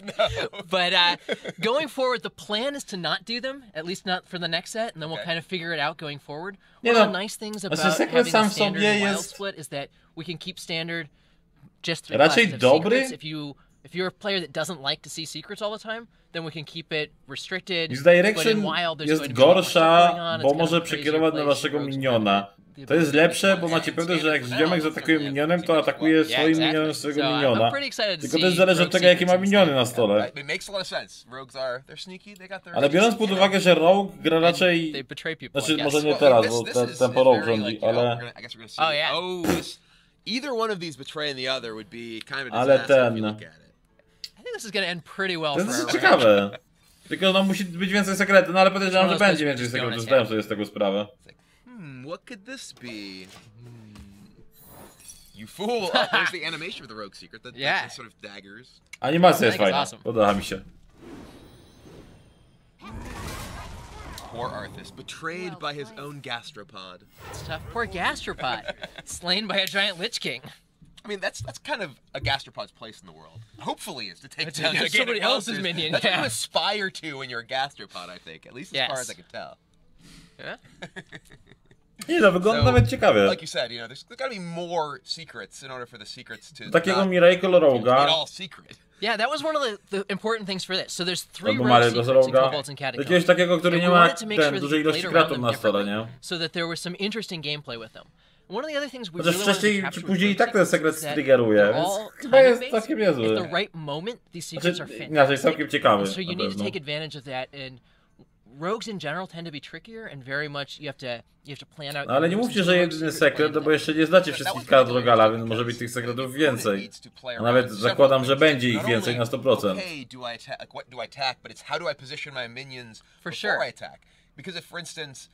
No. But going forward, the plan is to not do them, at least not for the next set, and then we'll kind of figure it out going forward. One of the nice things about having a standard and wild split is that we can keep standard just 3 classes of secrets. If you're a player that doesn't like to see secrets all the time, then we can keep it restricted. Misdirection jest gorsza, bo może przekierować na waszego miniona. To jest lepsze, bo macie pewność, że jak ziomek zaatakuje minionem, to atakuje swoim minionem swojego miniona. Tylko też zależy od tego, jakie ma miniony na stole. Ale biorąc pod uwagę, że Rogue gra raczej... Znaczy, może nie teraz, bo tempo Rogue rządzi, ale... Ale ten... This is gonna end pretty well. To jest ciekawe. Tylko no musi być więcej sekretów, no ale podejrzewam, że będzie więcej sekretów, zdałem sobie z tego sprawę. What could this be? You fool! Oh, there's the animation of the rogue secret. The sort of daggers. Animacja jest fajna. Podoba mi się. Poor Arthas, betrayed by his own gastropod. It's tough. Poor gastropod, slain by a giant Lich King. I mean, that's kind of a gastropod's place in the world. Hopefully, is to take down somebody else's minion. That's what you aspire to when you're a gastropod, I think. At least as far as I can tell. Yeah. Nie, no wygląda nawet ciekawie. Like you said, you know, there's got to be more secrets in order for the secrets to. Takiego Miracle Rogue'a. All secret. Yeah, that was one of the important things for this. So there's 3 rogue secrets in Kobolds and Katakumby. Jakiegoś takiego, który nie ma dużej ilości kratów na stole, nie? So that there was some interesting gameplay with them. One of the other things we really wcześniej czy później i tak ten sekret striggeruje, więc chyba jest całkiem niezły. At the right moment, these secrets are fantastic. Inaczej, całkiem ciekawy. So you need to take advantage of that, and rogues in general tend to be trickier and very much you have to plan out. No, ale nie mówcie, że jedyny sekret, no bo jeszcze nie znacie wszystkich kart Rogala, więc może być tych sekretów więcej. A nawet zakładam, że będzie ich więcej na 100%. For sure. Because if, for instance,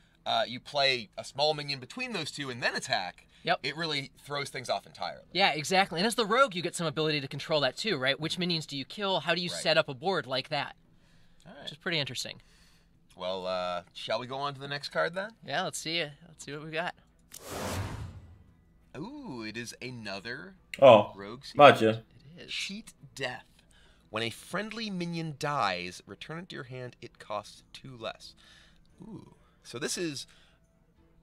you play a small minion between those two and then attack, it really throws things off entirely. Yeah, exactly. And as the rogue, you get some ability to control that too, right? Which minions do you kill? How do you set up a board like that? Which is pretty interesting. Well, shall we go on to the next card then? Yeah, let's see what we got. Ooh, it is another rogue secret. Macie. It is. Cheat Death. When a friendly minion dies, return it to your hand, it costs 2 less. Ooh. So this is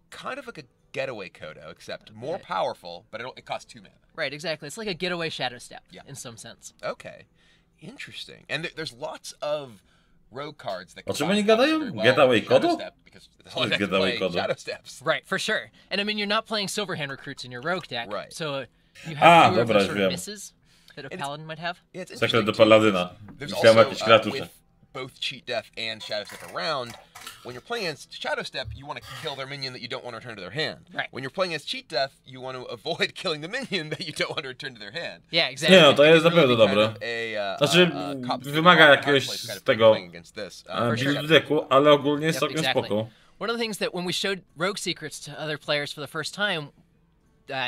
kind of like a getaway Kodo, except more powerful, but it costs 2 mana. Right, exactly. It's like a getaway Shadow Step, in some sense. Okay. Interesting. And there's lots of rogue cards that O czym oni gadają? Getaway Kodo? Getaway Shadow Steps. Right, for sure. And I mean, you're not playing Silverhand recruits in your rogue deck, right? So you have fewer of those sort of misses that a paladin might have. Yeah, it's sekret do paladyna. There's also, with both Cheat Death and Shadow Step around, when you're playing as Shadow Step, you want to kill their minion that you don't want to return to their hand. Right. When you're playing as Cheat Death, you want to avoid killing the minion that you don't want to return to their hand. Yeah, exactly. Nie, no to jest naprawdę dobre. Znaczy, wymaga jakiegoś z tego deku, ale ogólnie jest całkiem spoko. One of the things that when we showed rogue secrets to other players for the first time,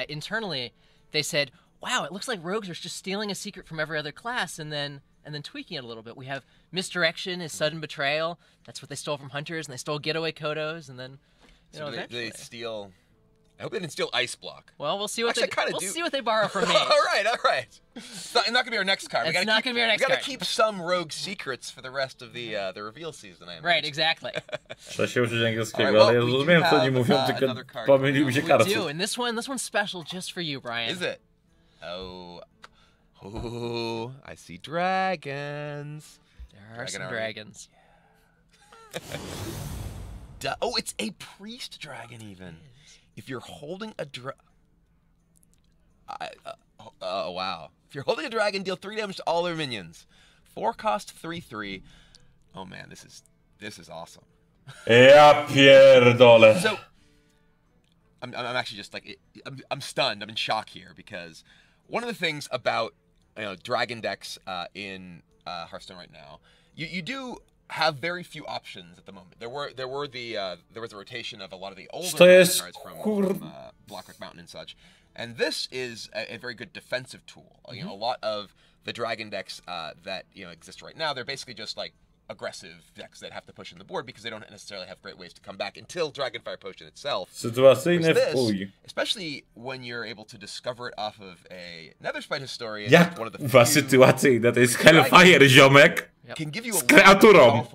internally, they said, wow, it looks like rogues are just stealing a secret from every other class and then tweaking it a little bit. We have Misdirection is Sudden Betrayal. That's what they stole from Hunters, and they stole Getaway Kodos, and then, you know, they steal... I hope they didn't steal Ice Block. Well, we'll see what see what they borrow from me. all right. It's not going to be our next card. It's not going to be our next card. We got to keep some rogue secrets for the rest of the reveal season. Right, exactly. Trzeba się uczyć angielskiego, ale ja rozumiem, co oni mówią, tylko pomylił mi się karty. We do, and this one's special just for you, Brian. Is it? Oh, I see dragons. There are some dragons. Oh, it's a priest dragon even. If you're holding a oh wow. If you're holding a dragon, deal 3 damage to all their minions. 4 cost 3/3. Oh man, this is awesome. Ja pierdolę. So I'm actually just like I'm stunned. I'm in shock here because one of the things about dragon decks in Hearthstone right now, you do have very few options at the moment. There was a rotation of a lot of the older cards from Blackrock Mountain and such, and this is a very good defensive tool. You know, a lot of the dragon decks that exist right now, they're basically just like aggressive decks that have to push in the board because they don't necessarily have great ways to come back until Dragonfire Potion itself. Sytuacyjne w chuj. Especially when you're able to discover it off of a Netherspite Historian. Jak uwa sytuacyjne? To jest Hellfire, ziomek! Z kreaturą!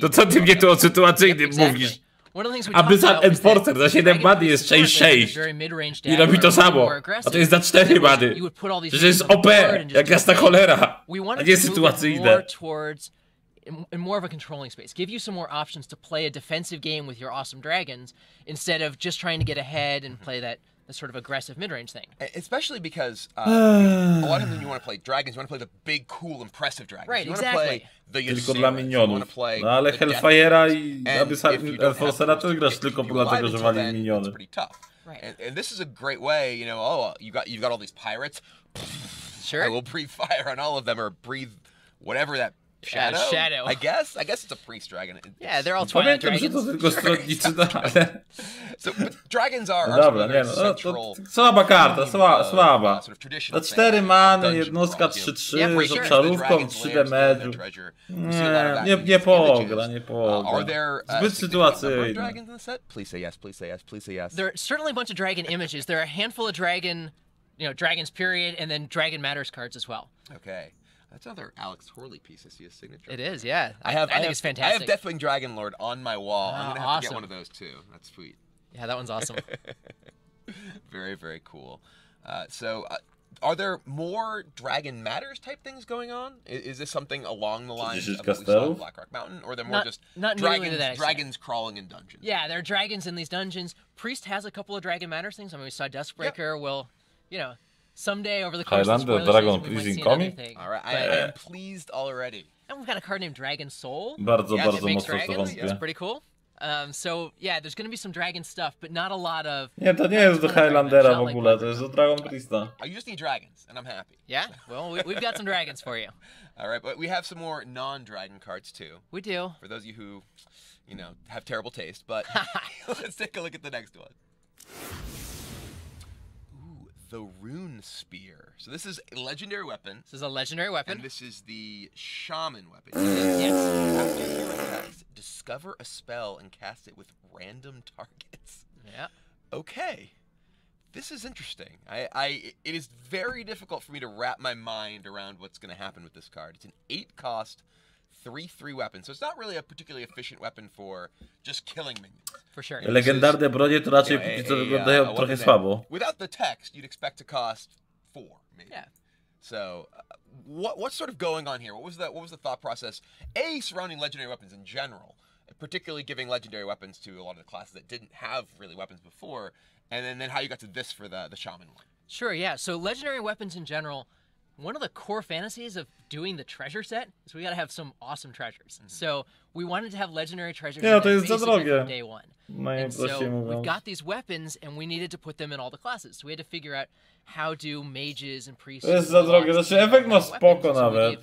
To co ty mnie tu o sytuacyjnym mówisz? A Blizzard Enforcer za 7 many jest 6-6 i robi to samo, a to jest za 4 many. Przecież jest OP, jak jasna cholera, a nie sytuacyjne. In more of a controlling space, give you some more options to play a defensive game with your awesome dragons instead of just trying to get ahead and play that sort of aggressive mid-range thing. Especially because a lot of times when you want to play dragons, you want to play the big, cool, impressive dragons. Right, you exactly. Tylko dla minionów. No ale Hellfire'a i Enforcera też grasz tylko dlatego, że wali miniony. And this is a great way, you know, you've got all these pirates. Sure. I will breathe fire on all of them or breathe whatever that Shadow. I guess it's a priest dragon. Yeah, they're all Twilight dragons. To tylko stronnicy, ale... So, dragons are dobra, nie no, to słaba karta, słaba. Za 4 many, jednostka 3-3, z obszarówką 3 damage'u. Nie pogra. Zbyt sytuacyjne. Please say yes, please say yes, please say yes. There are certainly a bunch of dragon images. There are a handful of dragon, dragons period, and then Dragon Matters cards as well. Okay. That's another Alex Horley piece. I see his signature. It is, yeah. I think it's fantastic. I have Deathwing Dragonlord on my wall. I'm going to have to get one of those too. That's sweet. Yeah, that one's awesome. Very, very cool. So, are there more Dragon Matters type things going on? Is this something along the lines of what we saw in Blackrock Mountain? Or are there more just dragons crawling in dungeons? Yeah, there are dragons in these dungeons. Priest has a couple of Dragon Matters things. I mean, we saw Duskbreaker will, someday over the course of the spoiler season, we might see another thing. All right, I am pleased already. And we've got a card named Dragon Soul. Bardzo mocno wątpię. That's pretty cool. So, yeah, there's going to be some dragon stuff, but not a lot of... Nie, to nie jest do Highlandera w ogóle, to jest do Dragon Priesta. I just need dragons, and I'm happy. Yeah? Well, we've got some dragons for you. All right, but we have some more non-dragon cards, too. We do. For those of you who, have terrible taste, but let's take a look at the next one. The Rune Spear. So this is a legendary weapon. This is a legendary weapon. And this is the Shaman weapon. Yes. After you attack, discover a spell and cast it with random targets. Yeah. Okay. This is interesting. It is very difficult for me to wrap my mind around what's going to happen with this card. It's an 8-cost, 3/3 weapon. So it's not really a particularly efficient weapon for just killing minions. For sure. Legendarne bronie to raczej póki co wyglądają trochę słabo. Without the text, you'd expect to cost 4, maybe. Yeah. So, what's sort of going on here? What was the thought process? Surrounding legendary weapons in general, particularly giving legendary weapons to a lot of the classes that didn't have really weapons before, and then how you got to this for the Shaman one. Sure, yeah. So legendary weapons in general, one of the core fantasies of doing the treasure set is we got to have some awesome treasures. So we wanted to have legendary treasures from day one. And so we've got these weapons and we needed to put them in all the classes. So we had to figure out how do mages and priests. To jest za drogie. Znaczy efekt ma spoko nawet.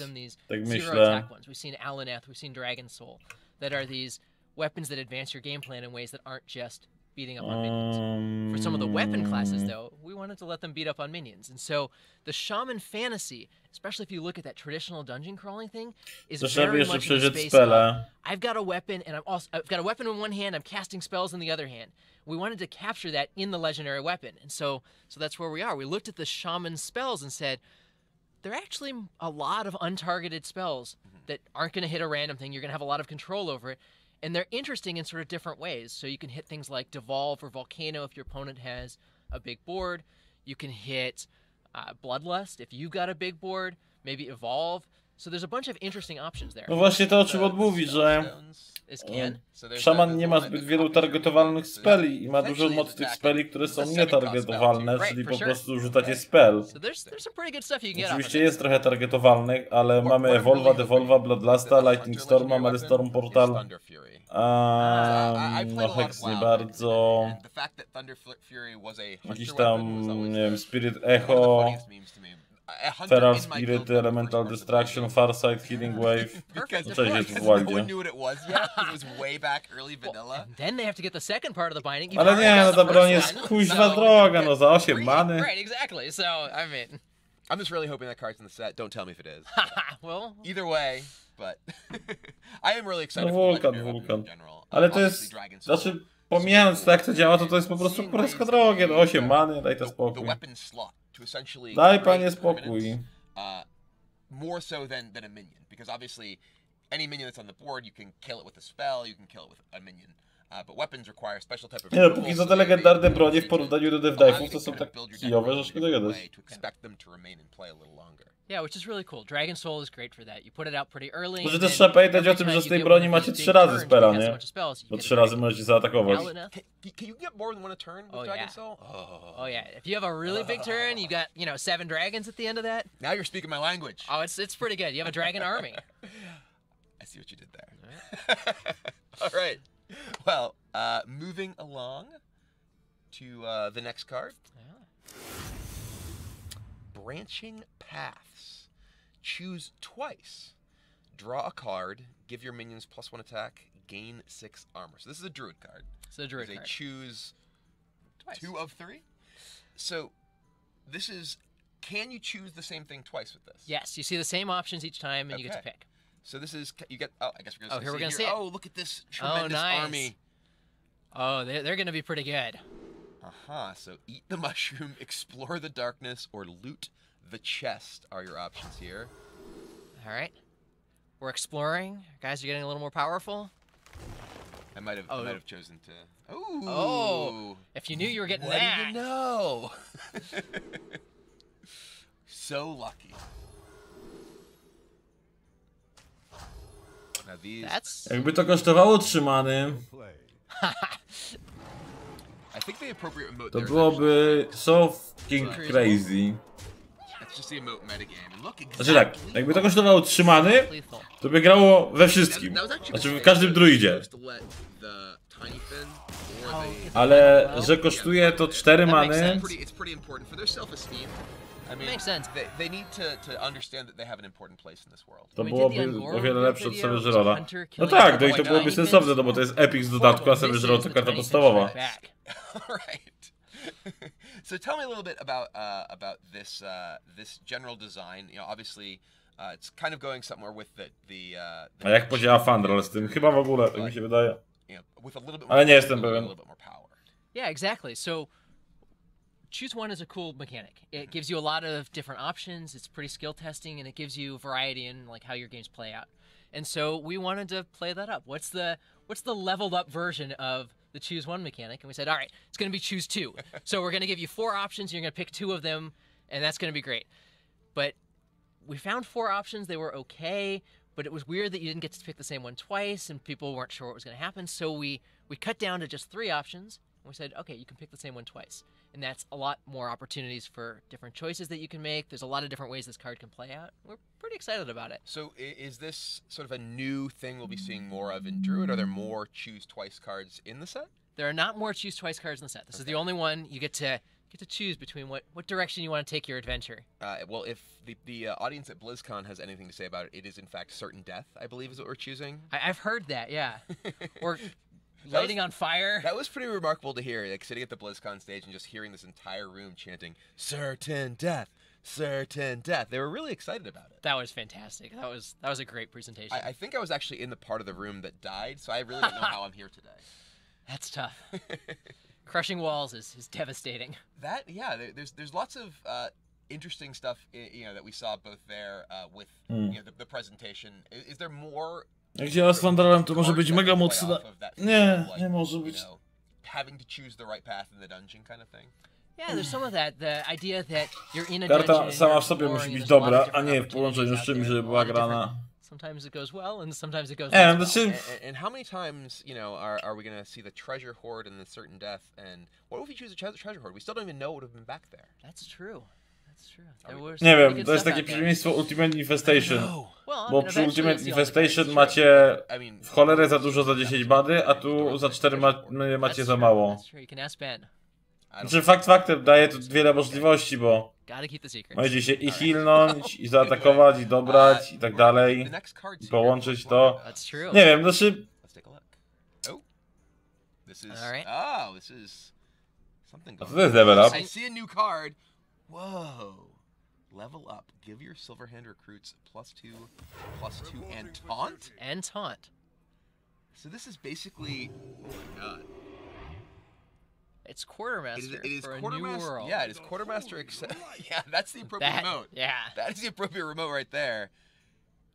Tak myślę. We've seen Alaneth, we've seen Dragon Soul, that are these weapons that advance your game plan in ways that aren't just beating up on minions. For some of the weapon classes, though, we wanted to let them beat up on minions. And so the Shaman fantasy, especially if you look at that traditional dungeon crawling thing, is very much in the space of, I've got a weapon, and I've got a weapon in one hand, I'm casting spells in the other hand. We wanted to capture that in the legendary weapon. And so that's where we are. We looked at the Shaman spells and said, there are actually a lot of untargeted spells that aren't going to hit a random thing. You're going to have a lot of control over it. And they're interesting in sort of different ways. So you can hit things like Devolve or Volcano if your opponent has a big board. You can hit Bloodlust if you've got a big board. Maybe Evolve. So there's a bunch of interesting options there. No właśnie to, o czym on mówi, że Szaman nie ma zbyt wielu targetowalnych speli i ma dużo moc tych speli, które są nietargetowalne, czyli po prostu rzucacie spell. Oczywiście jest trochę targetowalnych, ale mamy Evolva, Devolva, Bloodlusta, Lightning Storma, Maelstrom Portal. No Hex nie bardzo. Jakiś tam, nie wiem, Spirit Echo. Feral Spirit, Elemental Distraction, Farsight, Healing Wave. Because no jest w no one knew what it was yet. It was way back early vanilla. Then they have to get the second part of the binding. Ale nie, no ta broń jest kuźwa droga, no za 8 many. Right, exactly. So, I mean... I'm just really hoping that card's in the set. Don't tell me if it is. Well... Either way, but I am really excited No for wulkan. in general. Ale to jest, znaczy, pomijając to jak to działa, to jest po prostu kurewsko drogie. No 8 many, daj to spokój. Daj panie spokój. More so than a minion, because obviously any minion that's on the board, you can kill it with a spell, you can kill it with a minion. But weapons require special type of... Nie no, póki co te legendarne bronie w porównaniu do Death Knife'ów to są tak kijowe, że szkoda gadać. Yeah, which is really cool. Dragon Soul is great for that. You put it out pretty early. Może też trzeba pamiętać o tym, że z tej broni macie 3 razy spela, nie? Bo 3 razy możecie zaatakować. Can you get more than one a turn with Dragon Soul? Oh yeah. If you have a really big turn, you got, 7 dragons at the end of that. Now you're speaking my language. Oh, it's pretty good. You have a dragon army. I see what you did there. All right. Well, moving along to the next card. Yeah. Branching Paths. Choose twice. Draw a card. Give your minions +1 attack. Gain 6 armor. So this is a druid card. It's a druid card. They choose twice. 2 of 3. So this is... Can you choose the same thing twice with this? Yes. You see the same options each time, and you get to pick. So this is, you get, I guess we're going to see it. Oh, look at this tremendous army. Oh, they're going to be pretty good. So eat the mushroom, explore the darkness, or loot the chest are your options here. All right. We're exploring. Guys are getting a little more powerful. I might have chosen to... Ooh. Oh, if you knew you were getting that. What do you know? So lucky. Jakby to kosztowało 3 many, to byłoby so fucking crazy. Znaczy tak, jakby to kosztowało 3 many, to by grało we wszystkim. Znaczy w każdym druidzie. Ale że kosztuje to 4 many... Makes sense. They need to understand that they have an important place in this world. To byłoby o wiele lepsze od Savage Rolla. No tak, no i to byłoby sensowne, no bo to jest epic z dodatku, a Savage Roll to karta podstawowa. Right. So tell me a little bit about this general design. Obviously it's kind of going somewhere with the A jak podziała Fandral z tym? Chyba w ogóle, tak mi się wydaje. Ale nie jestem pewien. Yeah, exactly. So choose one is a cool mechanic. It gives you a lot of different options. It's pretty skill testing, and it gives you variety in like how your games play out. And so we wanted to play that up. What's the leveled up version of the choose one mechanic? And we said, all right, it's going to be choose 2. So we're going to give you 4 options. You're going to pick 2 of them, and that's going to be great. But we found 4 options. They were okay, but it was weird that you didn't get to pick the same one twice, and people weren't sure what was going to happen. So we cut down to just 3 options. And we said, okay, you can pick the same one twice. And that's a lot more opportunities for different choices that you can make. There's a lot of different ways this card can play out. We're pretty excited about it. So is this sort of a new thing we'll be seeing more of in Druid? Are there more choose twice cards in the set? There are not more choose twice cards in the set. This is the only one. You get to choose between what direction you want to take your adventure. Well, if the audience at BlizzCon has anything to say about it, it is in fact certain death, I believe is what we're choosing. I've heard that, yeah. Or lighting on fire. That was pretty remarkable to hear, like sitting at the BlizzCon stage and just hearing this entire room chanting certain death, certain death. They were really excited about it. That was fantastic. That was a great presentation. I think I was actually in the part of the room that died, so I really don't know how I'm here today. That's tough. Crushing walls is devastating. There's lots of interesting stuff that we saw both there with the presentation. Is there more? Jak działa z Fandarem, to może być mega mocne. Nie może być. Having to choose the right path in the dungeon kind of thing. Yeah, there's some of that. The idea that you're in a dungeon. Karta sama w sobie musi być dobra, a nie w połączeniu z czymś, żeby była grana. Sometimes it goes well, and sometimes it goes well. And how many times, are we going to see the treasure hoard and the certain death? And what if we choose a treasure hoard? We still don't even know what would have been back there. That's true. Nie wiem, to jest takie przeciwieństwo Ultimate Infestation. Bo przy Ultimate Infestation macie w cholerę za dużo za 10 bady, a tu za 4 macie za mało. Znaczy fakt faktem daje tu wiele możliwości, bo możecie się i healnąć, i zaatakować, i dobrać, i tak dalej, i połączyć to. Nie wiem, znaczy... A to jest level up. Whoa. Level up. Give your Silverhand recruits +2/+2 and taunt. And taunt. So this is basically, oh my god. It's Quartermaster. It is for Quartermaster. A new world. Yeah, it is Quartermaster. Yeah, that's the appropriate remote. Yeah. That is the appropriate remote right there.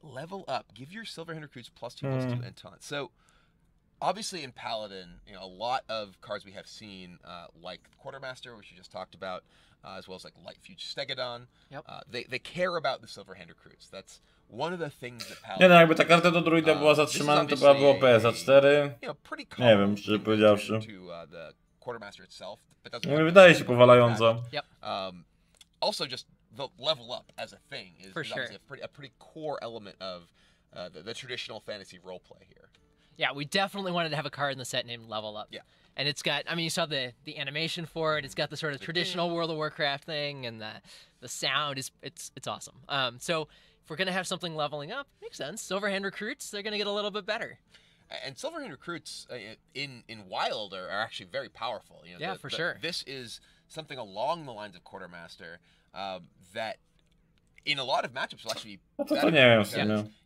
Level up. Give your Silverhand recruits +2/+2 and taunt. So obviously in Paladin, you know, a lot of cards we have seen, like Quartermaster, which you just talked about, as well as like Light Fuge Stegodon. Yep. They care about the Silverhand recruits. That's one of the things that Paladin... Nie no, jakby ta karta do druida była zatrzymana, to byłaby OP za 4. Nie wiem, szczerze powiedziawszy. Nie wydaje się powalająca. Yep. Also just the level up as a thing is sure. a pretty core element of the traditional fantasy roleplay here. Yeah, we definitely wanted to have a card in the set named Level Up. Yeah. And it's got, I mean, you saw the animation for it. It's got the sort of traditional World of Warcraft thing, and the sound is, it's awesome. So if we're going to have something leveling up, makes sense. Silverhand recruits, they're going to get a little bit better. And Silverhand recruits in Wild are actually very powerful. You know, yeah, for sure. This is something along the lines of Quartermaster that in a lot of matchups will actually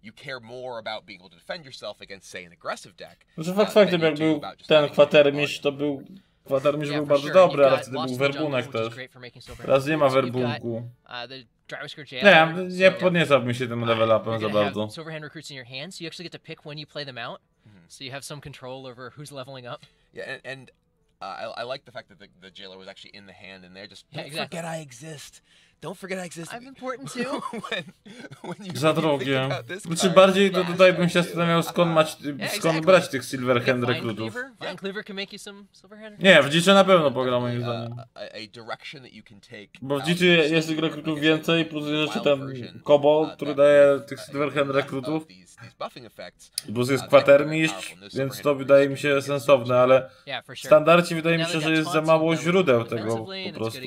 you care more about being able to defend yourself against, say, an aggressive deck. Znaczy faktem, jak był ten kwatermistrz, to był... Kwatermistrz był bardzo dobry, ale wtedy był werbunek też. Teraz nie ma werbunku. Nie podniecałbym się tym level upem za bardzo. Silverhand recruits in your hand, so you actually get to pick when you play them out. So you have some control over who's leveling up. Yeah, and I like the fact that the jailer was actually in the hand, and they're just don't forget I exist. Don't forget I exist. I'm important too. Za drogie. Znaczy bardziej to tutaj bym się zastanawiał skąd brać tych Silverhand rekrutów. Nie, w Dziczy na pewno pogram moim zdaniem. Bo w Dziczy jest tych rekrutów więcej, plus jeszcze ten Kobold, który daje tych Silverhand rekrutów. Plus jest kwatermistrz, więc to wydaje mi się sensowne, ale w standardzie wydaje mi się, że jest za mało źródeł tego po prostu.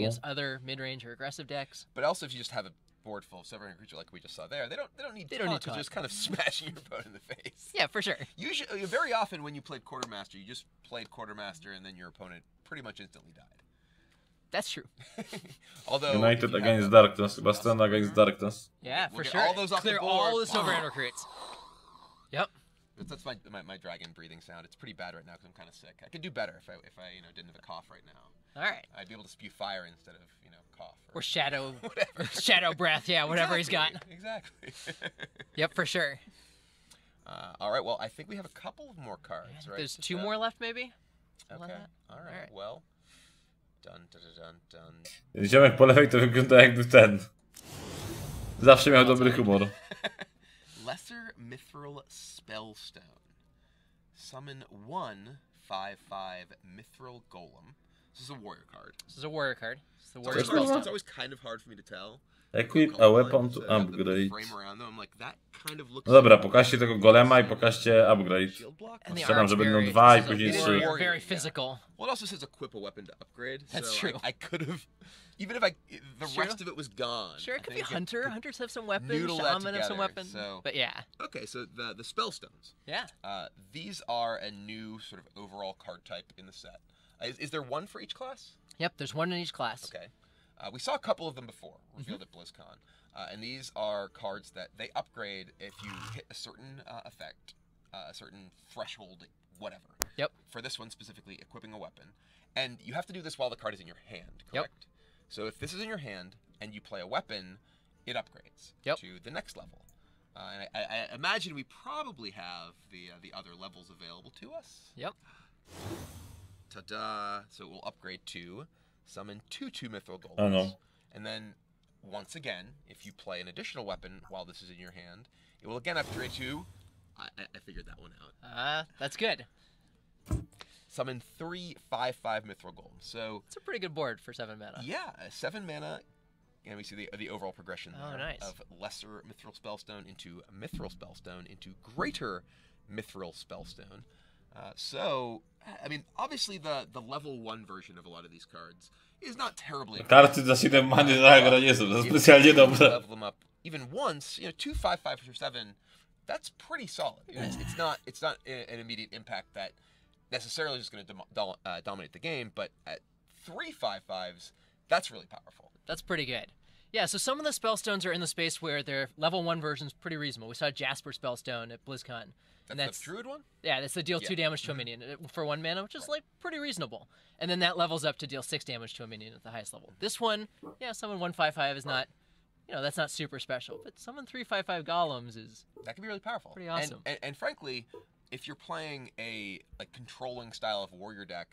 But also, if you just have a board full of Silverhand creature like we just saw there, they don't need taunt because you're just kind of smashing your opponent in the face. Yeah, for sure. Usually, very often when you played Quartermaster, you just played Quartermaster and then your opponent pretty much instantly died. That's true. Although United against Darkness, chyba stand against Darkness. Yeah, for sure. All those off Clear the board. all the Silverhand recruits. Yep. That's my dragon breathing sound. It's pretty bad right now because I'm kind of sick. I could do better if I didn't have a cough right now. All right. I'd be able to spew fire instead of cough or shadow shadow breath. Yeah, whatever he's got. Exactly. Yep, for sure. All right. Well, I think we have a couple of more cards, right? There's two more left, maybe. Okay. All right. Well. Dun. Ziomek po lewej to wygląda jakby ten. Zawsze miał dobry humor. Lesser Mithril Spellstone. Summon 1/5/5 Mithril Golem. This is a warrior card. This is a warrior card. It's always kind of hard for me to tell. Equip a weapon to upgrade. No dobra, pokażcie tego golema i pokażcie upgrade. Strzelam, że będą 2 i później 3. Very physical. Well, it also says equip a weapon to upgrade. That's true. I could have, even if the rest of it was gone. Sure, it could be Hunter. Hunters have some weapons. Shaman have some weapons. So, but yeah. Okay, so the Spellstones. Yeah. These are a new sort of overall card type in the set. Is there one for each class? Yep, there's one in each class. Okay. We saw a couple of them before, revealed at BlizzCon. And these are cards that they upgrade if you hit a certain effect, a certain threshold, whatever. Yep. For this one specifically, equipping a weapon. And you have to do this while the card is in your hand, correct? Yep. So if this is in your hand and you play a weapon, it upgrades to the next level. And I imagine we probably have the other levels available to us. Yep. Ta-da! So it will upgrade to summon 2/2 Mithril Golems. Oh no. And then, once again, if you play an additional weapon while this is in your hand, it will again upgrade to... I figured that one out. That's good. Summon 3/5/5 Mithril Golems. So it's a pretty good board for 7 mana. Yeah, 7 mana. And we see the overall progression there of Lesser Mithril Spellstone into Mithril Spellstone into Greater Mithril Spellstone. So, I mean, obviously the level 1 version of a lot of these cards is not terribly Karty za 7 many zagra nie są specjalnie dobre. Level them up even once, 2/5/5 for 7, that's pretty solid. It's not an immediate impact that necessarily is going to dominate the game, but at 3/5/5s, that's really powerful. That's pretty good. Yeah, so some of the spellstones are in the space where their level 1 version's pretty reasonable. We saw Jasper Spellstone at BlizzCon. And that's the Druid one? Yeah, that's the deal 2 damage to a minion for 1 mana, which is like pretty reasonable. And then that levels up to deal 6 damage to a minion at the highest level. This one, yeah, summon 1/5/5 is not, that's not super special. But summon 3/5/5 golems is that can be really powerful. Pretty awesome. And frankly, if you're playing a controlling style of warrior deck,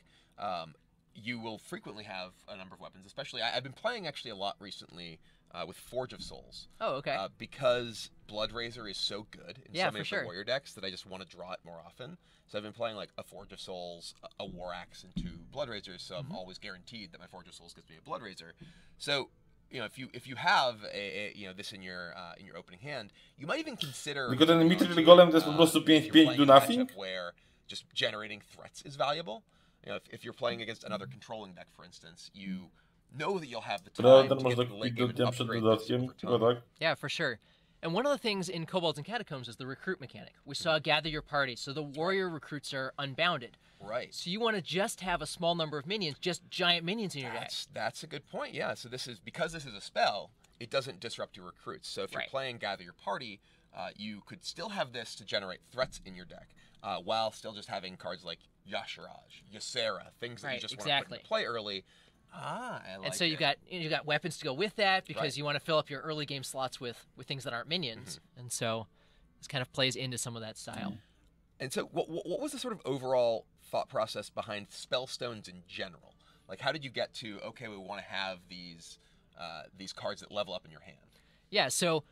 you will frequently have a number of weapons. Especially, I've been playing actually a lot recently with Forge of Souls. Oh, okay. Because Blood Razor is so good in so many of the warrior decks that I just want to draw it more often. So I've been playing like a Forge of Souls, a War Axe, and 2 Blood Razors. So I'm always guaranteed that my Forge of Souls gives me a Blood Razor. So if you have this in your opening hand, you might even consider. Tylko ten Mithril Golem to jest po prostu 5/5 do nothing. Where just generating threats is valuable. If you're playing against another controlling deck, for instance, you know that you'll have the time to get the late game and upgrade this over time. Yeah, for sure. And one of the things in Kobolds and Catacombs is the recruit mechanic. We saw gather your party, so the warrior recruits are unbounded. Right. So you want to just have a small number of minions, just giant minions in your deck. That's a good point, yeah. So because this is a spell, it doesn't disrupt your recruits. So if you're playing gather your party, you could still have this to generate threats in your deck, while still just having cards like Yashiraj, Ysera, things that you just want to put into play early. I like and so you got weapons to go with that because you want to fill up your early game slots with things that aren't minions, and so this kind of plays into some of that style. And so, what was the sort of overall thought process behind spellstones in general? Like, how did you get to we want to have these cards that level up in your hand? Yeah, so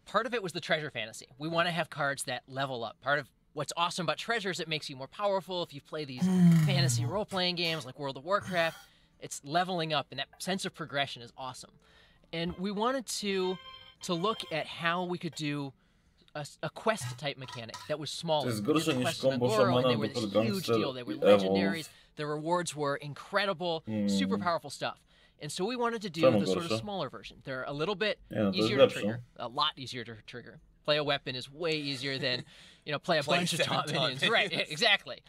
part of it was the treasure fantasy. We want to have cards that level up. Part of what's awesome about treasures, it makes you more powerful. If you play these fantasy role-playing games like World of Warcraft, it's leveling up, and that sense of progression is awesome. And we wanted to look at how we could do a quest-type mechanic that was smaller. To jest gorsze niż combo szamana, they were this huge deal. They were legendaries. The rewards were incredible, super powerful stuff. And so we wanted to do the sort of smaller version. They're a little bit easier to trigger, a lot easier to trigger. Play a weapon is way easier than, play a bunch of taunt minions. Right, exactly.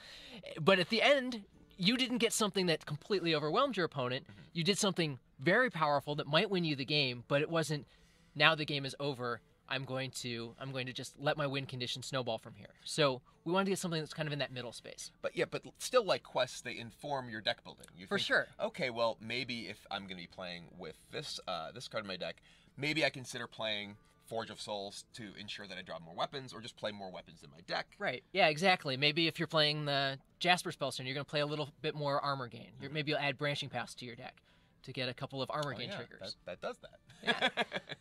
But at the end, you didn't get something that completely overwhelmed your opponent. You did something very powerful that might win you the game, but it wasn't, now the game is over, I'm going to just let my win condition snowball from here. So we wanted to get something that's kind of in that middle space. But still, like quests, they inform your deck building. You think, sure. Okay, well, maybe if I'm going to be playing with this card in my deck, maybe I consider playing Forge of Souls to ensure that I draw more weapons, or just play more weapons in my deck. Right. Yeah, exactly. Maybe if you're playing the Jasper Spellstone, you're going to play a little bit more armor gain. Maybe you'll add Branching Paths to your deck to get a couple of armor gain triggers. That does that.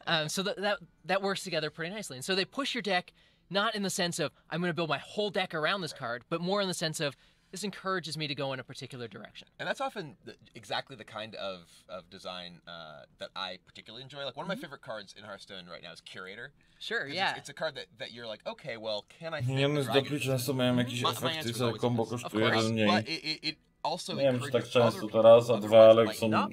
Yeah. So that works together pretty nicely. And so they push your deck not in the sense of I'm going to build my whole deck around this card, but more in the sense of this encourages me to go in a particular direction. And that's often exactly the kind of design that I particularly enjoy. Like, one of my favorite cards in Hearthstone right now is Curator. Sure, yeah. It's a card that you're like, okay, well, can I fit Miniony z doppli często mają jakieś efekty, że kombo kosztuje jeden mniej. Nie wiem, czy tak często teraz, a dwa, ale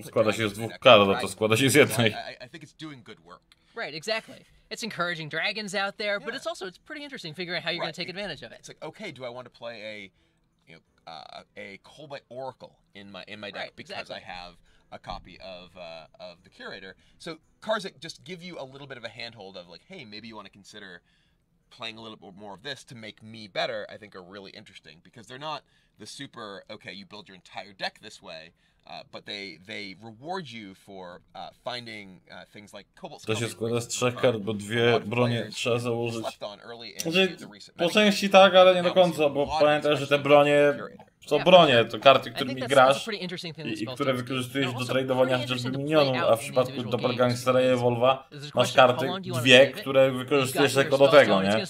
składa się z dwóch kart, a to składa się z jednej. I think it's doing good work. Right, exactly. It's encouraging dragons out there, but it's pretty interesting figuring out how you're going to take advantage of it. It's like, okay, do I want to play a Koboldy Oracle in my deck because I have a copy of the Curator? So cards that just give you a little bit of a handhold of like, hey, maybe you want to consider playing a little bit more of this to make me better, I think are really interesting, because they're not the super, okay, you build your entire deck this way, but they reward you for finding things like Cobalt. To się składa z 3 kart, bo 2 bronie trzeba założyć. Znaczy, po części tak, ale nie do końca, bo pamiętaj, że te bronie są bronie, to karty, którymi grasz i które wykorzystujesz do tradowania chociażby minionów, a w przypadku Doppelgangstera i Evolva masz karty 2, które wykorzystujesz jako do tego, nie?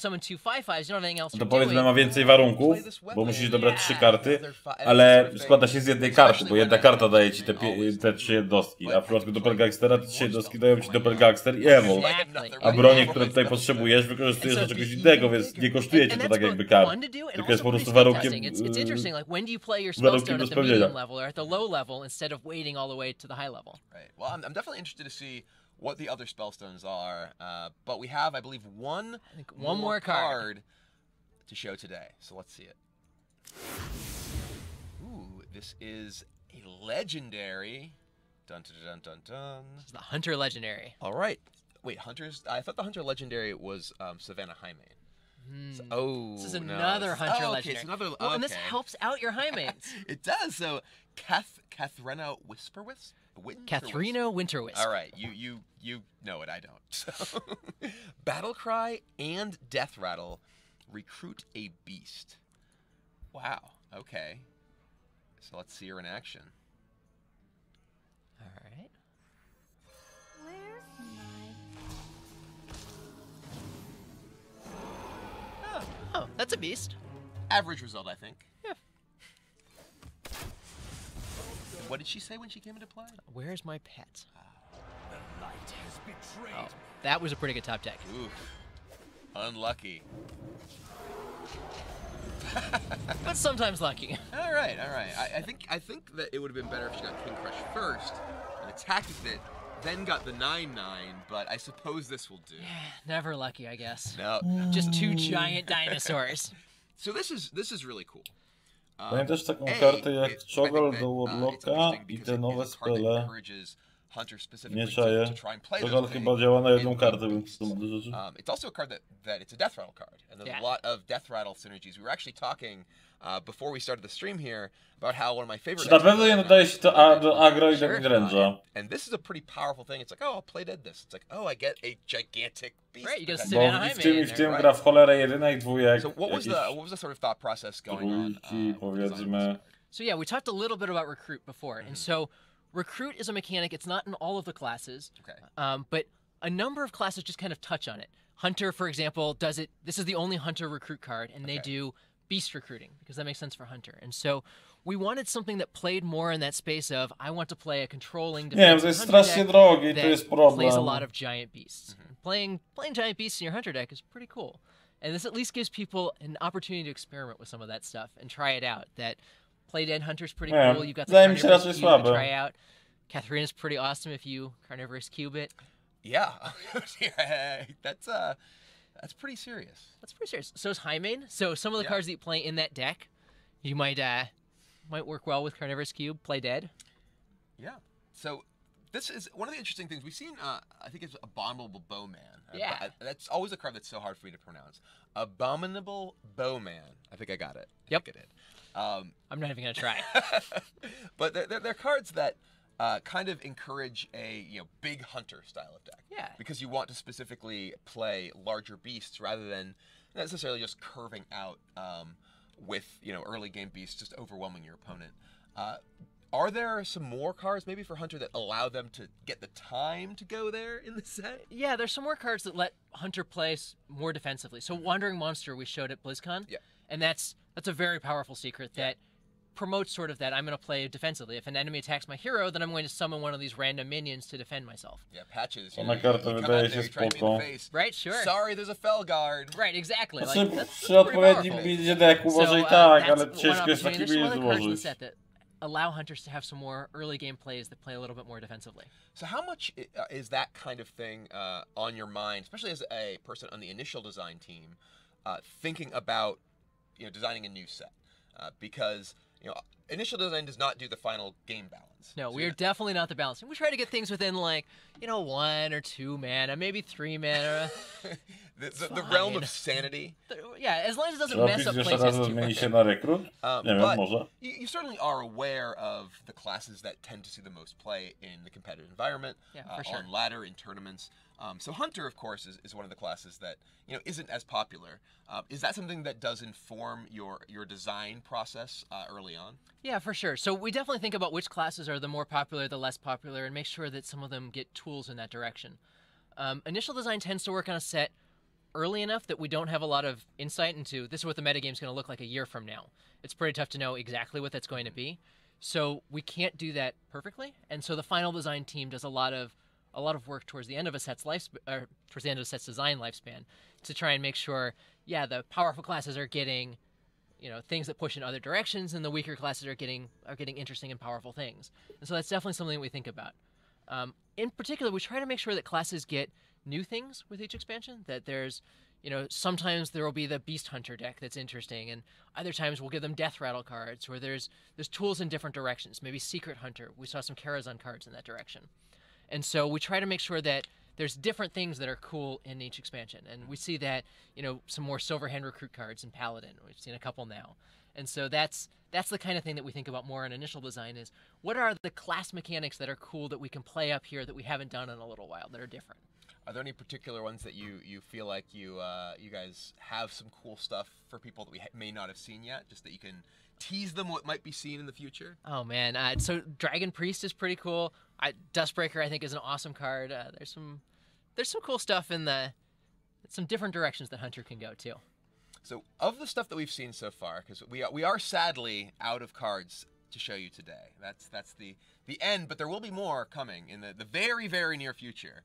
To powiedzmy ma więcej warunków, bo musisz dobrać 3 karty, ale składa się z jednej karty, bo jedna karta daje ci te 3 jednostki, a w przypadku Doppelgangstera te 3 jednostki dają ci Doppelgangster i Evolve, a bronie, które tutaj potrzebujesz, wykorzystujesz do czegoś innego, więc nie kosztuje cię to tak jakby kart, tylko jest po prostu warunkiem. When do you play your spellstone at the medium level or at the low level instead of waiting all the way to the high level? Right. Well, I'm definitely interested to see what the other spellstones are, but we have, I believe, one more card to show today. So let's see it. Ooh, this is a legendary Dun dun dun dun dun. This is the Hunter Legendary. All right. Wait, Hunters? I thought the Hunter Legendary was Savannah Highmane. So, this is another Hunter Legendary. It's another, well, and this helps out your Highmanes. It does. So, Kathrena Whisperwisp? Kathrena Winterwisp. All right, you know it. I don't. So, Battlecry and Death Rattle recruit a beast. Wow. Okay. So let's see her in action. All right. Where's my... Oh, that's a beast. Average result, I think. Yeah. What did she say when she came into play? Where's my pet? The light has betrayed. Oh, that was a pretty good top deck. Oof. Unlucky. But sometimes lucky. All right. I think that it would have been better if she got King Crush first and attacked with it, then got the 9/9. But I suppose this will do. Never lucky, I guess. No. Just two giant dinosaurs. So this is really cool. Pamiętasz taką kartę jak Czogol do Warlocka i te nowe spele? Nie czaję. Czogol chyba działa na jedną kartę, więc to do rzeczy. It's also a card that it's a Death Rattle card, and there's a lot of Death Rattle synergies. We were actually talking before we started the stream here about how one of my favorite. Czy na pewno nie nadaje się to do agro i do midrange'a? And this is a pretty powerful thing. It's like, oh, I'll play dead this. It's like, oh, I get a gigantic beast. Right, you get a Bo Savannah w tym Highmane. gra w cholerę jedynek, dwójek. So what was the sort of thought process going on? Powiedzmy. So yeah, we talked a little bit about Recruit before, and so Recruit is a mechanic. It's not in all of the classes, but a number of classes just kind of touch on it. Hunter, for example, does it. This is the only Hunter Recruit card, and they do beast recruiting because that makes sense for Hunter. And so we wanted something that played more in that space of I want to play a controlling defensive Hunter deck that plays a lot of giant beasts. Playing giant beasts in your Hunter deck is pretty cool, and this at least gives people an opportunity to experiment with some of that stuff and try it out. That Play Dead Hunter's pretty cool. You've got the Carnivorous Cube to try out. Katharine's pretty awesome if you Carnivorous Cube it. Yeah, that's pretty serious. That's pretty serious. So is Highmane. So some of the cards that you play in that deck, you might work well with Carnivorous Cube. Play Dead. Yeah. So this is one of the interesting things we've seen. I think it's Abominable Bowman. Yeah. That's always a card that's so hard for me to pronounce. Abominable Bowman. I think I got it. Yep. I think I did. I'm not even gonna try. But they're cards that kind of encourage a big hunter style of deck. Yeah. Because you want to specifically play larger beasts rather than necessarily just curving out with early game beasts just overwhelming your opponent. Are there some more cards maybe for Hunter that allow them to get the time to go there in the set? Yeah, there's some more cards that let Hunter play more defensively. So Wandering Monster we showed at BlizzCon. Yeah. And that's a very powerful secret that promotes sort of that I'm going to play defensively. If an enemy attacks my hero, then I'm going to summon one of these random minions to defend myself. Yeah, Patches. Ona karta wydaje się spoko. Right, sure. Sorry, there's a Felguard. Right, exactly. Przy odpowiednim buildzie deku może i tak, ale ciężko jest taki build złożyć. Allow hunters to have some more early game plays that play a little bit more defensively. So how much is that kind of thing on your mind, especially as a person on the initial design team, thinking about designing a new set? Because initial design does not do the final game balance. No, we are definitely not the balancing. We try to get things within 1 or 2 mana, maybe 3 mana. the realm of sanity. Yeah, as long as it doesn't mess up places too much. But you certainly are aware of the classes that tend to see the most play in the competitive environment, on ladder, in tournaments. So Hunter, of course, is one of the classes that isn't as popular. Is that something that does inform your design process early on? Yeah, for sure. So we definitely think about which classes are the more popular, the less popular, and make sure that some of them get tools in that direction. Initial design tends to work on a set early enough that we don't have a lot of insight into this is what the metagame's going to look like a year from now. It's pretty tough to know exactly what that's going to be. So we can't do that perfectly, and so the final design team does a lot of work towards the end of a set's design lifespan to try and make sure, the powerful classes are getting, things that push in other directions, and the weaker classes are getting interesting and powerful things. And so that's definitely something that we think about. In particular, we try to make sure that classes get new things with each expansion. That there's, You know, sometimes there will be the Beast Hunter deck that's interesting, and other times we'll give them Death Rattle cards, where there's tools in different directions. Maybe Secret Hunter. We saw some Karazhan cards in that direction. And so we try to make sure that there's different things that are cool in each expansion. And we see that, you know, some more Silverhand Recruit cards in Paladin. We've seen a couple now. And so that's the kind of thing that we think about more in initial design is, what are the class mechanics that are cool that we can play up here that we haven't done in a little while, that are different? Are there any particular ones that you feel like you guys have some cool stuff for people that we may not have seen yet, just that you can tease them what might be seen in the future? Oh man, so Dragon Priest is pretty cool. Dustbreaker I think is an awesome card. There's some cool stuff in some different directions that Hunter can go too. So of the stuff that we've seen so far, because we are sadly out of cards to show you today. That's the end, but there will be more coming in the very, very near future.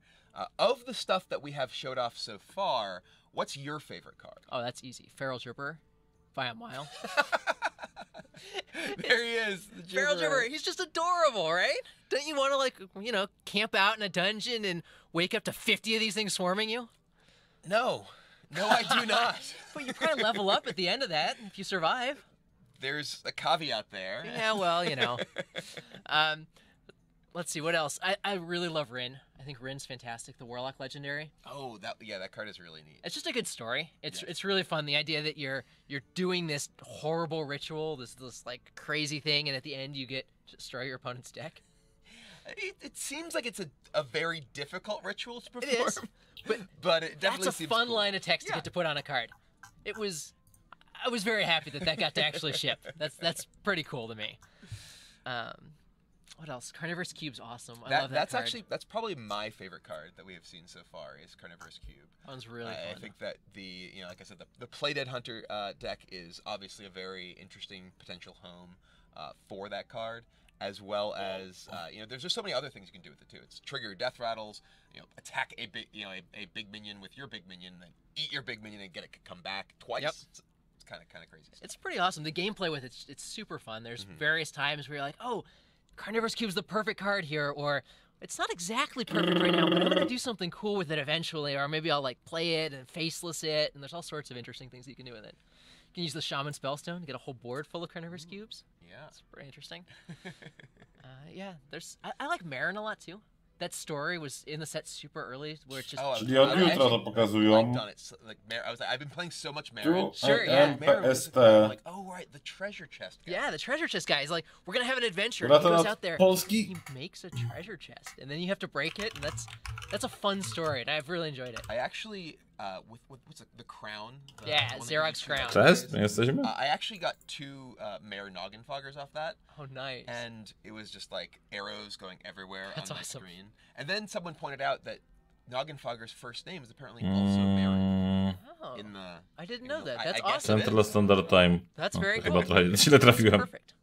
Of the stuff that we have showed off so far, what's your favorite card? Oh, that's easy. Feral Gibber by a mile. There he is. The Feral Gibber. He's just adorable, right? Don't you want to, like, you know, camp out in a dungeon and wake up to 50 of these things swarming you? No, I do not. But you probably level up at the end of that if you survive. There's a caveat there. Yeah, well, you know. Let's see, what else? I really love Rin. I think Rin's fantastic, the Warlock Legendary. Oh, that card is really neat. It's just a good story. It's really fun. The idea that you're doing this horrible ritual, this like crazy thing, and at the end you get to destroy your opponent's deck. It seems like it's a very difficult ritual to perform. It is, but it definitely that's a seems fun cool. line of text to get to put on a card. I was very happy that got to actually ship. That's pretty cool to me. What else? Carnivorous Cube's awesome. I love that card. That's probably my favorite card that we have seen so far is Carnivorous Cube. That one's really fun. I think that like I said, the Playdead Hunter deck is obviously a very interesting potential home for that card, as well as there's just so many other things you can do with it too. It's trigger death rattles, attack a big minion with your big minion, then eat your big minion and get it to come back twice. Yep. It's kind of crazy stuff. It's pretty awesome. The gameplay with it's super fun. There's various times where you're like, oh, Carnivorous Cube's the perfect card here, or it's not exactly perfect right now, but I'm going to do something cool with it eventually, or maybe I'll like play it and faceless it, and there's all sorts of interesting things you can do with it. You can use the Shaman Spellstone to get a whole board full of Carnivorous Cubes. Yeah. It's pretty interesting. Yeah, I like Marin a lot too. That story was in the set super early, where it's just... Czyli od jutra to pokazują. I've been playing so much Marin. Sure, yeah. MKRR'a. Like, oh, right, the treasure chest guy. Yeah, the treasure chest guy. He's like, we're going to have an adventure. And he goes out there, he makes a treasure chest, and then you have to break it, and that's a fun story, and I've really enjoyed it. I actually, with what's the crown? Xerog's crown. Cześć, my jesteśmy. I actually got 2 Mare Noggin Foggers off that. Oh, nice. And it was just like arrows going everywhere on the awesome. screen. And then someone pointed out that Noggin Fogger's first name is apparently also Mare. Oh, In the, I didn't know that. That's I awesome. Central Standard Time. That's very Chyba cool. trochę źle trafiłem. Perfect.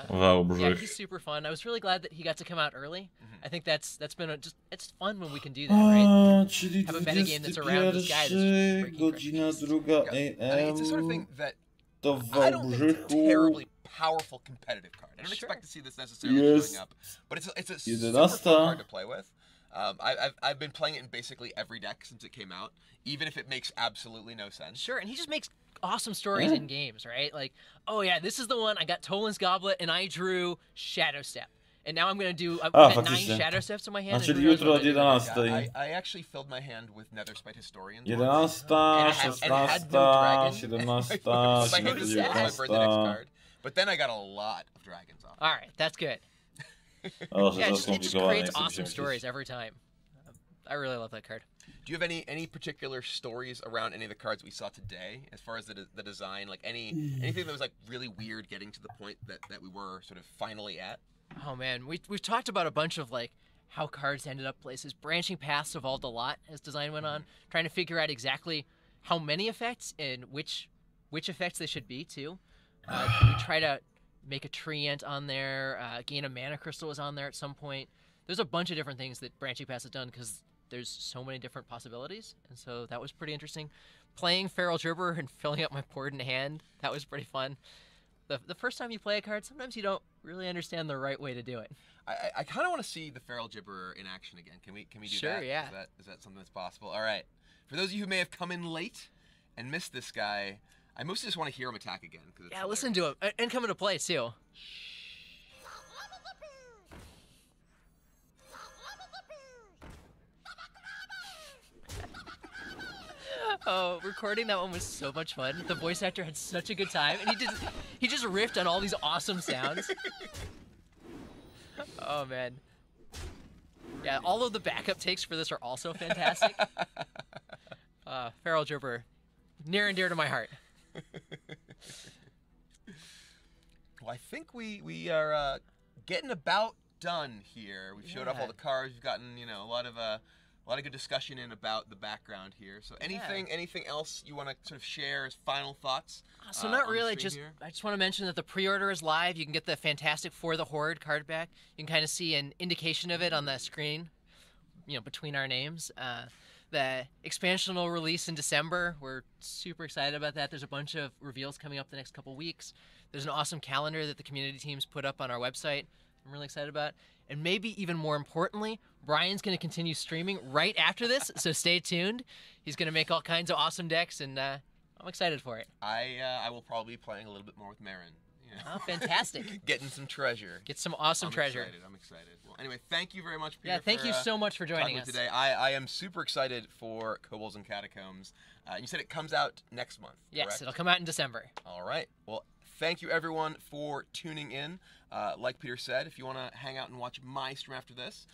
Wow, yeah, he's super fun. I was really glad that he got to come out early. I think that's been it's fun when we can do that, right? Czyli Have a metagame that's around this guy that's just breaking godzina 2 AM. It's the sort of thing that To w I don't think it's a terribly powerful competitive card. I don't expect to see this necessarily showing up, but it's a super fun card to play with. I've been playing it in basically every deck since it came out, even if it makes absolutely no sense. Sure, and he just makes awesome stories in games, right? Like, oh yeah, this is the one, I got Toland's Goblet, and I drew Shadow Step. And now I'm going to do, I've got 9 Shadow Steps in my hand. Czyli jutro od 11. I actually filled my hand with Netherspite Historians. 11, 16, 17, 19. But then I got a lot of dragons off. All right, that's good. Yeah, it just creates awesome stories every time. I really love that card. Do you have any particular stories around any of the cards we saw today, as far as the design, like anything that was like really weird, getting to the point that we were sort of finally at? Oh man, we've talked about a bunch of like how cards ended up places. Branching Paths evolved a lot as design went on, trying to figure out exactly how many effects and which effects they should be too. We try to make a Treant on there. Gain a Mana Crystal was on there at some point. There's a bunch of different things that Branching Paths has done because there's so many different possibilities, and so that was pretty interesting. Playing Feral Gibber and filling up my board in hand, that was pretty fun. The first time you play a card, sometimes you don't really understand the right way to do it. I kind of want to see the Feral Gibber in action again. Can we do that? Sure, yeah. Is that something that's possible? All right. For those of you who may have come in late and missed this guy, I mostly just want to hear him attack again. Yeah, listen to him. And come into play, too. Oh, recording that one was so much fun. The voice actor had such a good time, and he just riffed on all these awesome sounds. Oh man. Yeah, all of the backup takes for this are also fantastic. Feral Dripper, near and dear to my heart. Well, I think we are getting about done here. We've showed off all the cards. We've gotten, you know, a lot of good discussion in about the background here. So anything else you want to sort of share as final thoughts? So not really. I just want to mention that the pre-order is live. You can get the fantastic For the Horde card back. You can kind of see an indication of it on the screen, you know, between our names. The expansion will release in December. We're super excited about that. There's a bunch of reveals coming up the next couple weeks. There's an awesome calendar that the community teams put up on our website. I'm really excited about. And maybe even more importantly, Brian's going to continue streaming right after this, so stay tuned. He's going to make all kinds of awesome decks, and I'm excited for it. I will probably be playing a little bit more with Marin. You know? Oh, fantastic. Getting some treasure. Get some awesome treasure. I'm excited. Well, anyway, thank you very much, Peter. Yeah, thank you so much for joining us today. I am super excited for Kobolds and Catacombs. You said it comes out next month, Yes, correct? It'll come out in December. All right. Well, thank you, everyone, for tuning in. Like Peter said, if you want to hang out and watch my stream after this,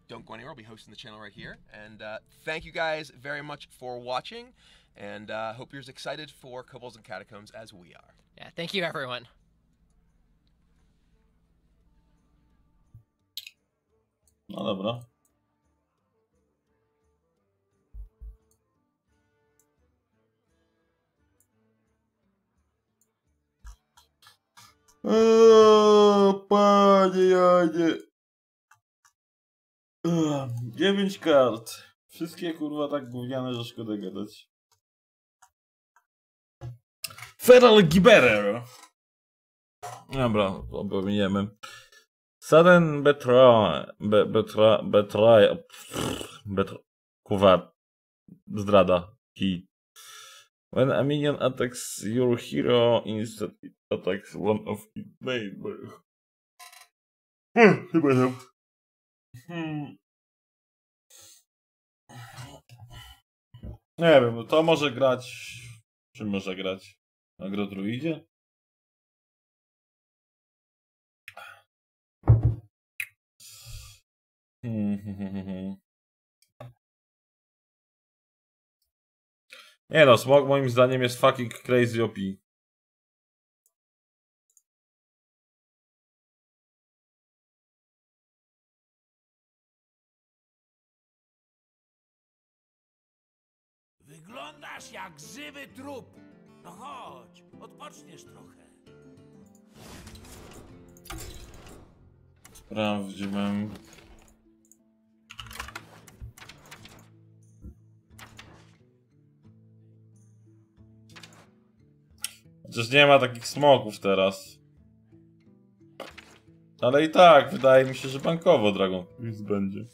don't go anywhere. I'll be hosting the channel right here. And thank you guys very much for watching. And hope you're as excited for Kobolds and Catacombs as we are. Yeah, thank you, everyone. No dobra. Panie Janie. 9 kart. Wszystkie kurwa tak gówniane, że szkoda gadać. Feral Gibberer. Dobra, pominiemy. Sudden Kuwa. Zdrada. Key. When a minion attacks your hero, instead it attacks one of its neighbors. Chyba tam. Nie wiem, to może grać... Czym może grać? Na Grodruidzie? Nie no, Smog moim zdaniem jest fucking crazy OP. Wyglądasz jak żywy trup. No chodź, odpoczniesz trochę. Sprawdźmy. Przecież nie ma takich smoków teraz. Ale i tak, wydaje mi się, że bankowo Dragon Quest będzie.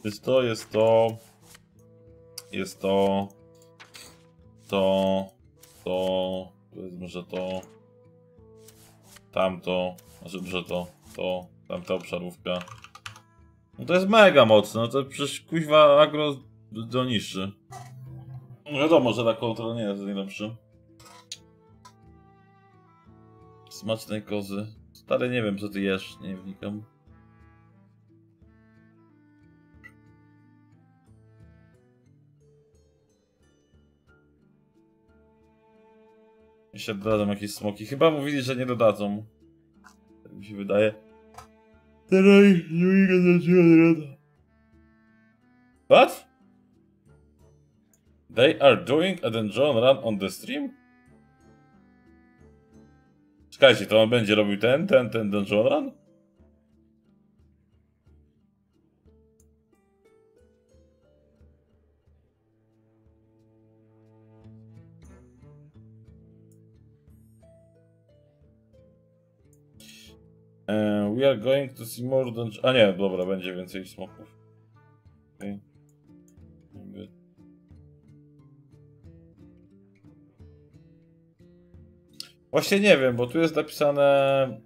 Jest to, jest to. Jest to. To. Powiedzmy, że to. Tamto. Znaczy, że to. Tamta obszarówka. No to jest mega mocne, no to przecież kuźwa agro doniszczy. No wiadomo, że ta kontrola nie jest najlepsza. Smacznej kozy. Stary, nie wiem co ty jesz, nie wnikam. Jeszcze dodadzą jakieś smoki. Chyba mówili, że nie dodadzą. Tak mi się wydaje. Teraz nie zaczyna. What? They are doing a dungeon run on the stream? Czekajcie, to on będzie robił ten dungeon run? We are going to see more dungeon... A nie, dobra, będzie więcej smoków. Okay. Właśnie nie wiem, bo tu jest napisane,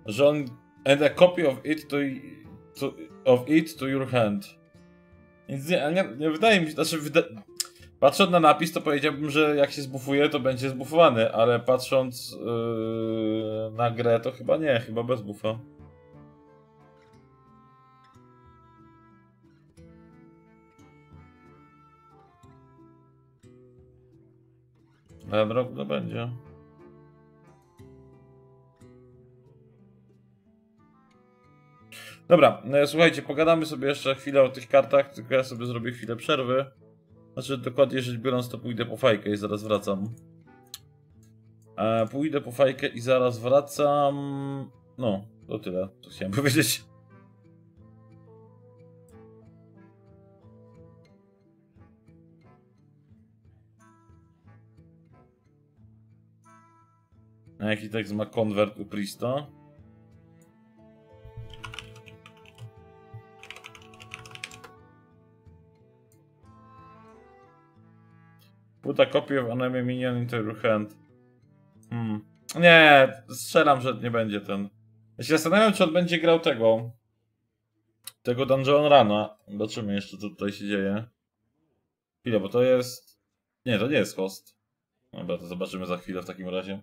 że on... And a copy of it to your hand. Więc nie wydaje mi się, znaczy patrząc na napis, to powiedziałbym, że jak się zbufuje, to będzie zbufowany, ale patrząc na grę, to chyba nie, chyba bez buffa. Rok to będzie. Dobra, słuchajcie, pogadamy sobie jeszcze chwilę o tych kartach, tylko ja sobie zrobię chwilę przerwy. Znaczy, dokładnie rzecz biorąc, to pójdę po fajkę i zaraz wracam. Pójdę po fajkę i zaraz wracam. No, to tyle, co chciałem powiedzieć. A jaki tekst ma konwert u Prista? Put a copy of enemy minion into your hand. Nie, strzelam, że nie będzie ten. Ja się zastanawiam, czy on będzie grał tego Dungeon Runa. Zobaczymy jeszcze, co tutaj się dzieje. Chwilę, bo to jest... Nie, to nie jest host. Dobra, to zobaczymy za chwilę w takim razie.